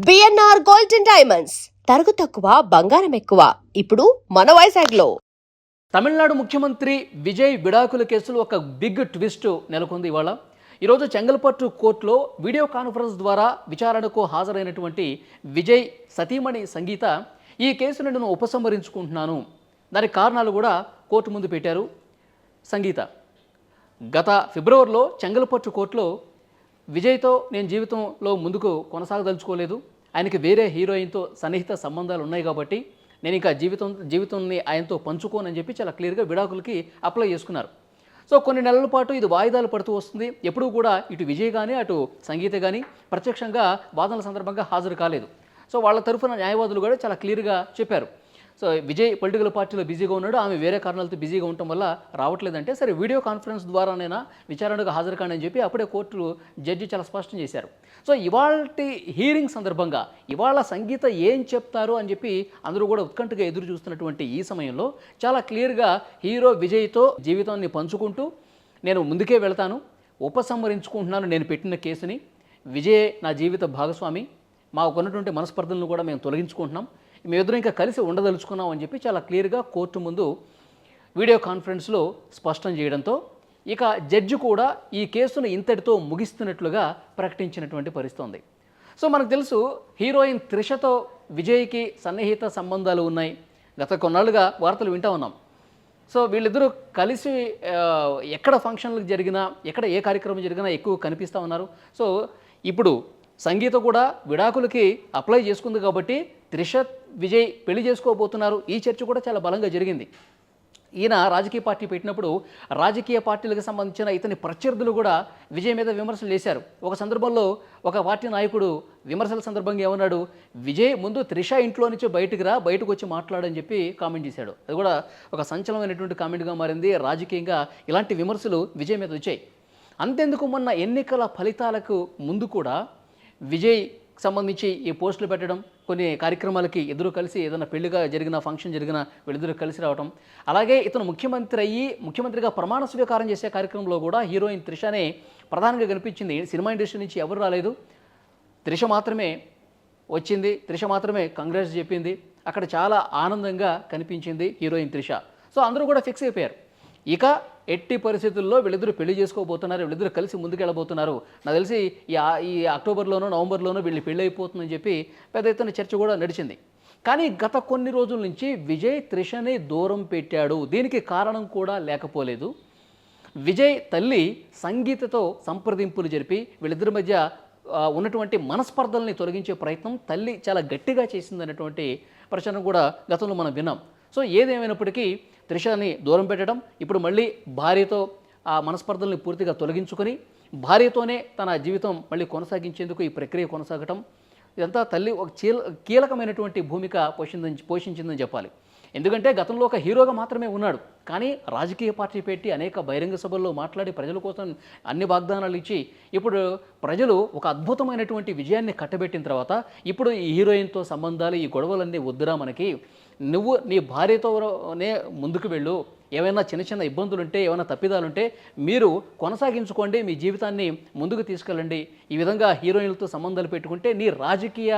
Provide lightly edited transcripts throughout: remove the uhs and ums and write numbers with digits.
BNR gold and diamonds తరుగు తక్కువ బంగారం ఎక్కువ ఇప్పుడు మన వైజాగ్లో. తమిళనాడు ముఖ్యమంత్రి విజయ్ విడాకుల కేసులో ఒక బిగ్ ట్విస్ట్ నెలకొంది. ఇవాళ ఈరోజు చెంగల్పట్టు కోర్టులో వీడియో కాన్ఫరెన్స్ ద్వారా విచారణకు హాజరైనటువంటి విజయ్ సతీమణి సంగీత ఈ కేసును నేను ఉపసంహరించుకుంటున్నాను, దానికి కారణాలు కూడా కోర్టు ముందు పెట్టారు. సంగీత గత ఫిబ్రవరిలో చెంగల్పట్టు కోర్టులో విజయ్తో నేను జీవితంలో ముందుకు కొనసాగదలుచుకోలేదు, ఆయనకి వేరే హీరోయిన్తో సన్నిహిత సంబంధాలు ఉన్నాయి కాబట్టి నేను ఇంకా జీవితాన్ని ఆయనతో పంచుకోనని చెప్పి చాలా క్లియర్గా విడాకులకి అప్లై చేసుకున్నారు. సో కొన్ని నెలల పాటు ఇది వాయిదాలు పడుతూ వస్తుంది. ఎప్పుడూ కూడా ఇటు విజయ్ కానీ అటు సంగీత కానీ ప్రత్యక్షంగా వాదనల సందర్భంగా హాజరు కాలేదు. సో వాళ్ళ తరఫున న్యాయవాదులు కూడా చాలా క్లియర్గా చెప్పారు. సో విజయ్ పొలిటికల్ పార్టీలో బిజీగా ఉన్నాడు, ఆమె వేరే కారణాలతో బిజీగా ఉండటం వల్ల రావట్లేదంటే సరే వీడియో కాన్ఫరెన్స్ ద్వారానైనా విచారణకు హాజరు కాని అని చెప్పి అప్పుడే కోర్టు జడ్జి చాలా స్పష్టం చేశారు. సో ఇవాళ హీరింగ్ సందర్భంగా ఇవాళ సంగీత ఏం చెప్తారు అని చెప్పి అందరూ కూడా ఉత్కంఠగా ఎదురు చూస్తున్నటువంటి ఈ సమయంలో చాలా క్లియర్గా హీరో విజయ్తో జీవితాన్ని పంచుకుంటూ నేను ముందుకే వెళ్తాను, ఉపసంహరించుకుంటున్నాను నేను పెట్టిన కేసుని, విజయ్ నా జీవిత భాగస్వామి, మాకు ఉన్నటువంటి మనస్పర్ధలను కూడా మేము తొలగించుకుంటున్నాం, మేమిద్దరం ఇంకా కలిసి ఉండదలుచుకున్నాం అని చెప్పి చాలా క్లియర్గా కోర్టు ముందు వీడియో కాన్ఫరెన్స్లో స్పష్టం చేయడంతో ఇక జడ్జి కూడా ఈ కేసును ఇంతటితో ముగిస్తున్నట్లుగా ప్రకటించినటువంటి పరిస్థితి ఉంది. సో మనకు తెలుసు హీరోయిన్ త్రిషతో విజయ్కి సన్నిహిత సంబంధాలు ఉన్నాయి. గత కొన్నాళ్ళుగా వార్తలు వింటూ ఉన్నాం. సో వీళ్ళిద్దరూ కలిసి ఎక్కడ ఫంక్షన్లకు జరిగినా ఎక్కడ ఏ కార్యక్రమం జరిగినా ఎక్కువ కనిపిస్తూ ఉన్నారు. సో ఇప్పుడు సంగీత కూడా విడాకులకి అప్లై చేసుకుంది కాబట్టి త్రిష విజయ్ పెళ్లి చేసుకోబోతున్నారు. ఈ చర్చ కూడా చాలా బలంగా జరిగింది. ఈయన రాజకీయ పార్టీ పెట్టినప్పుడు రాజకీయ పార్టీలకు సంబంధించిన ఇతని ప్రత్యర్థులు కూడా విజయ్ మీద విమర్శలు చేశారు. ఒక సందర్భంలో ఒక పార్టీ నాయకుడు విమర్శల సందర్భంగా ఏమన్నాడు, విజయ్ ముందు త్రిష ఇంట్లో నుంచి బయటకు వచ్చి మాట్లాడని చెప్పి కామెంట్ చేశాడు. అది కూడా ఒక సంచలనమైనటువంటి కామెంట్గా మారింది. రాజకీయంగా ఇలాంటి విమర్శలు విజయ్ మీద వచ్చాయి. అంతెందుకు మొన్న ఎన్నికల ఫలితాలకు ముందు కూడా విజయ్ సంబంధించి ఈ పోస్టులు పెట్టడం, కొన్ని కార్యక్రమాలకి ఇద్దరు కలిసి ఏదైనా పెళ్లిగా జరిగిన ఫంక్షన్ జరిగిన వీళ్ళిద్దరూ కలిసి రావడం, అలాగే ఇతను ముఖ్యమంత్రిగా ప్రమాణ స్వీకారం చేసే కార్యక్రమంలో కూడా హీరోయిన్ త్రిషనే ప్రధానంగా కనిపించింది. సినిమా ఇండస్ట్రీ నుంచి ఎవరు రాలేదు, త్రిష మాత్రమే వచ్చింది, త్రిష మాత్రమే కంగ్రాట్స్ చెప్పింది. అక్కడ చాలా ఆనందంగా కనిపించింది హీరోయిన్ త్రిష. సో అందరూ కూడా ఫిక్స్ అయిపోయారు, ఇక ఎట్టి పరిస్థితుల్లో వీళ్ళిద్దరూ పెళ్లి చేసుకోబోతున్నారు, వీళ్ళిద్దరూ కలిసి ముందుకెళ్ళబోతున్నారు. నాకు తెలిసి ఈ అక్టోబర్లోనో నవంబర్లోనో వీళ్ళు పెళ్ళి అయిపోతుందని చెప్పి పెద్ద ఎత్తున చర్చ కూడా నడిచింది. కానీ గత కొన్ని రోజుల నుంచి విజయ్ త్రిషని దూరం పెట్టాడు. దీనికి కారణం కూడా లేకపోలేదు. విజయ్ తల్లి సంగీతతో సంప్రదింపులు జరిపి వీళ్ళిద్దరి మధ్య ఉన్నటువంటి మనస్పర్ధల్ని తొలగించే ప్రయత్నం తల్లి చాలా గట్టిగా చేసిందనేటువంటి ప్రశ్న కూడా గతంలో మనం విన్నాం. సో ఏదేమైనప్పటికీ త్రిషని దూరం పెట్టడం, ఇప్పుడు మళ్ళీ భార్యతో ఆ మనస్పర్ధల్ని పూర్తిగా తొలగించుకొని భార్యతోనే తన జీవితం మళ్ళీ కొనసాగించేందుకు ఈ ప్రక్రియ కొనసాగటం, ఇదంతా తల్లి ఒక కీలకమైనటువంటి భూమిక పోషించిందని చెప్పాలి. ఎందుకంటే గతంలో ఒక హీరోగా మాత్రమే ఉన్నాడు, కానీ రాజకీయ పార్టీ పెట్టి అనేక బహిరంగ సభల్లో మాట్లాడి ప్రజల కోసం అన్ని వాగ్దానాలు ఇచ్చి ఇప్పుడు ప్రజలు ఒక అద్భుతమైనటువంటి విజయాన్ని కట్టబెట్టిన తర్వాత ఇప్పుడు ఈ హీరోయిన్తో సంబంధాలు, ఈ గొడవలన్నీ వద్దురా మనకి, నువ్వు నీ భార్యతోనే ముందుకు వెళ్ళు, ఏమైనా చిన్న చిన్న ఇబ్బందులుంటే ఏమైనా తప్పిదాలుంటే మీరు కొనసాగించుకోండి, మీ జీవితాన్ని ముందుకు తీసుకెళ్ళండి, ఈ విధంగా హీరోయిన్లతో సంబంధాలు పెట్టుకుంటే నీ రాజకీయ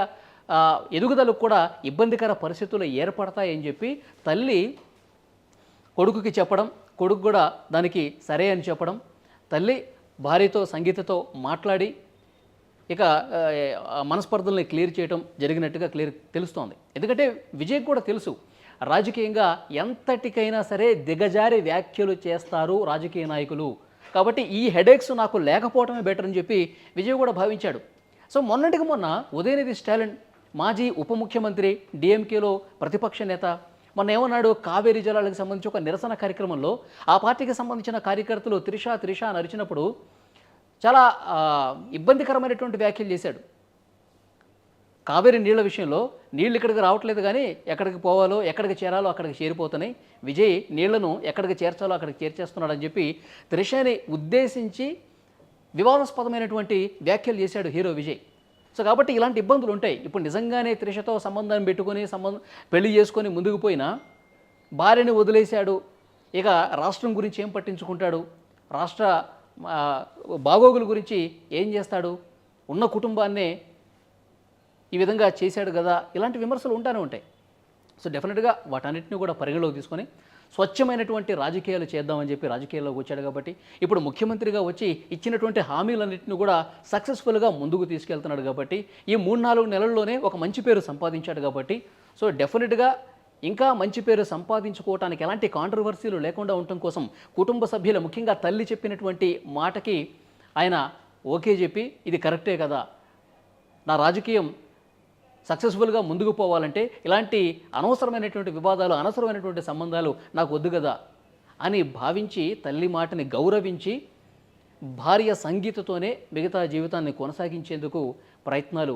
ఎదుగుదలకు కూడా ఇబ్బందికర పరిస్థితులు ఏర్పడతాయని చెప్పి తల్లి కొడుకుకి చెప్పడం, కొడుకు కూడా దానికి సరే అని చెప్పడం, తల్లి భార్యతో సంగీతతో మాట్లాడి ఇక మనస్పర్ధల్ని క్లియర్ చేయడం జరిగినట్టుగా తెలుస్తోంది. ఎందుకంటే విజయ్ కూడా తెలుసు రాజకీయంగా ఎంతటికైనా సరే దిగజారి వ్యాఖ్యలు చేస్తారు రాజకీయ నాయకులు, కాబట్టి ఈ హెడేక్స్ నాకు లేకపోవడమే బెటర్ అని చెప్పి విజయ్ కూడా భావించాడు. సో మొన్నటికి మొన్న ఉదయనిధి స్టాలిన్ మాజీ ఉప ముఖ్యమంత్రి, డిఎంకేలో ప్రతిపక్ష నేత, మొన్న ఏమన్నాడు, కావేరీ జలాలకు సంబంధించి ఒక నిరసన కార్యక్రమంలో ఆ పార్టీకి సంబంధించిన కార్యకర్తలు త్రిష అని అరిచినప్పుడు చాలా ఇబ్బందికరమైనటువంటి వ్యాఖ్యలు చేశాడు. కావేరీ నీళ్ల విషయంలో నీళ్ళు ఇక్కడికి రావట్లేదు కానీ ఎక్కడికి పోవాలో ఎక్కడికి చేరాలో అక్కడికి చేరిపోతున్నాయి, విజయ్ నీళ్లను ఎక్కడికి చేర్చాలో అక్కడికి చేర్చేస్తున్నాడని చెప్పి త్రిషని ఉద్దేశించి వివాదాస్పదమైనటువంటి వ్యాఖ్యలు చేశాడు హీరో విజయ్. సో కాబట్టి ఇలాంటి ఇబ్బందులు ఉంటాయి. ఇప్పుడు నిజంగానే త్రిషతో సంబంధం పెట్టుకొని పెళ్లి చేసుకొని ముందుకు పోయినా భార్యని వదిలేశాడు, ఇక రాష్ట్రం గురించి ఏం పట్టించుకుంటాడు, రాష్ట్ర బాగోగుల గురించి ఏం చేస్తాడు, ఉన్న కుటుంబాన్నే ఈ విధంగా చేశాడు కదా, ఇలాంటి విమర్శలు ఉంటానే ఉంటాయి. సో డెఫినెట్గా వాటన్నిటిని కూడా పరిగణలోకి తీసుకొని స్వచ్ఛమైనటువంటి రాజకీయాలు చేద్దామని చెప్పి రాజకీయాల్లోకి వచ్చాడు. కాబట్టి ఇప్పుడు ముఖ్యమంత్రిగా వచ్చి ఇచ్చినటువంటి హామీలన్నింటినీ కూడా సక్సెస్ఫుల్గా ముందుకు తీసుకెళ్తున్నాడు. కాబట్టి ఈ 3-4 నెలల్లోనే ఒక మంచి పేరు సంపాదించాడు. కాబట్టి సో డెఫినెట్గా ఇంకా మంచి పేరు సంపాదించుకోవటానికి ఎలాంటి కాంట్రవర్సీలు లేకుండా ఉండటం కోసం కుటుంబ సభ్యులు, ముఖ్యంగా తల్లి చెప్పినటువంటి మాటకి ఆయన ఓకే చెప్పి ఇది కరెక్టే కదా, నా రాజకీయం సక్సెస్ఫుల్గా ముందుకు పోవాలంటే ఇలాంటి అనవసరమైనటువంటి వివాదాలు, అనవసరమైనటువంటి సంబంధాలు నాకు వద్దు కదా అని భావించి తల్లి మాటని గౌరవించి భార్య సంగీతతోనే మిగతా జీవితాన్ని కొనసాగించేందుకు ప్రయత్నాలు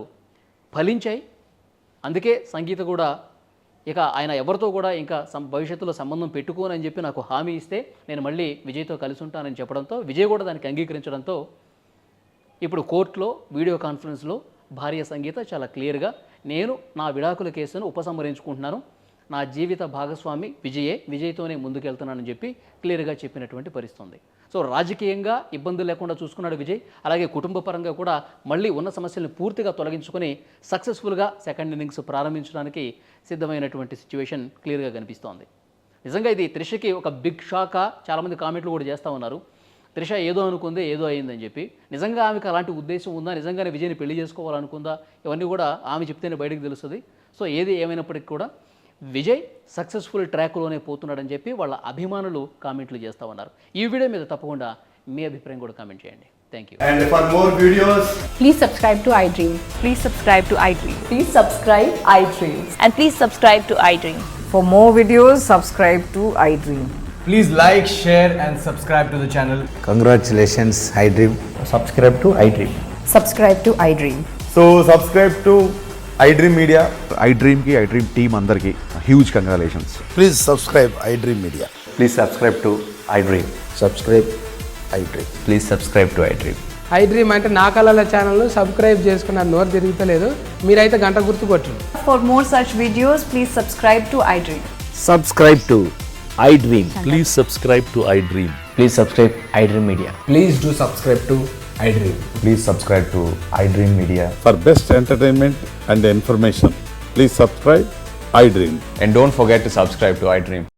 ఫలించాయి. అందుకే సంగీత కూడా ఇక ఆయన ఎవరితో కూడా ఇంకా భవిష్యత్తులో సంబంధం పెట్టుకోనని చెప్పి నాకు హామీ ఇస్తే నేను మళ్ళీ విజయ్తో కలిసి ఉంటానని చెప్పడంతో విజయ్ కూడా దానికి అంగీకరించడంతో ఇప్పుడు కోర్టులో వీడియో కాన్ఫరెన్స్లో భార్య సంగీత చాలా క్లియర్గా నేను నా విడాకుల కేసును ఉపసంహరించుకుంటున్నాను, నా జీవిత భాగస్వామి విజయ్తోనే ముందుకెళ్తున్నానని చెప్పి క్లియర్గా చెప్పినటువంటి పరిస్థితుంది. సో రాజకీయంగా ఇబ్బందులు లేకుండా చూసుకున్నాడు విజయ్. అలాగే కుటుంబ పరంగా కూడా మళ్ళీ ఉన్న సమస్యలను పూర్తిగా తొలగించుకొని సక్సెస్ఫుల్గా సెకండ్ ఇన్నింగ్స్ ప్రారంభించడానికి సిద్ధమైనటువంటి సిచ్యువేషన్ క్లియర్గా కనిపిస్తోంది. నిజంగా ఇది త్రిషకి ఒక బిగ్ షాకా, చాలామంది కామెంట్లు కూడా చేస్తూ ఉన్నారు. త్రిష ఏదో అనుకుందే ఏదో అయిందని చెప్పి. నిజంగా ఆమెకు అలాంటి ఉద్దేశం ఉందా, నిజంగానే విజయ్ని పెళ్లి చేసుకోవాలనుకుందా, ఇవన్నీ కూడా ఆమె చెప్తేనే బయటకు తెలుస్తుంది. సో ఏది ఏమైనప్పటికీ కూడా విజయ్ సక్సెస్ఫుల్ ట్రాక్లోనే పోతున్నాడని చెప్పి వాళ్ళ అభిమానులు కామెంట్లు చేస్తూ ఉన్నారు. ఈ వీడియో మీద తప్పకుండా మీ అభిప్రాయం కూడా కామెంట్ చేయండి. Thank you. And for more videos, Please subscribe to iDream. Please subscribe to iDream. Please subscribe iDream. And please subscribe to iDream. For more videos, subscribe to iDream. please like, share and subscribe to the channel. Congratulations, iDream. Subscribe to iDream. Subscribe to iDream. So subscribe to iDream Media. iDream ki iDream team andarki huge congratulations. Please subscribe iDream Media. Please subscribe to iDream. Subscribe iDream. Please subscribe to iDream. iDream అంటే నా కళల ఛానల్ను subscribe చేసుకున్న నోరు తిరుగుతలేదు, మీరైతే గంట గుర్తు కొట్టండి. For more such videos, please subscribe to iDream. Subscribe to iDream. Please subscribe to iDream. Please subscribe iDream Media. Please do subscribe to iDream. Please subscribe to iDream Media. For best entertainment and information, please subscribe iDream. And don't forget to subscribe to iDream.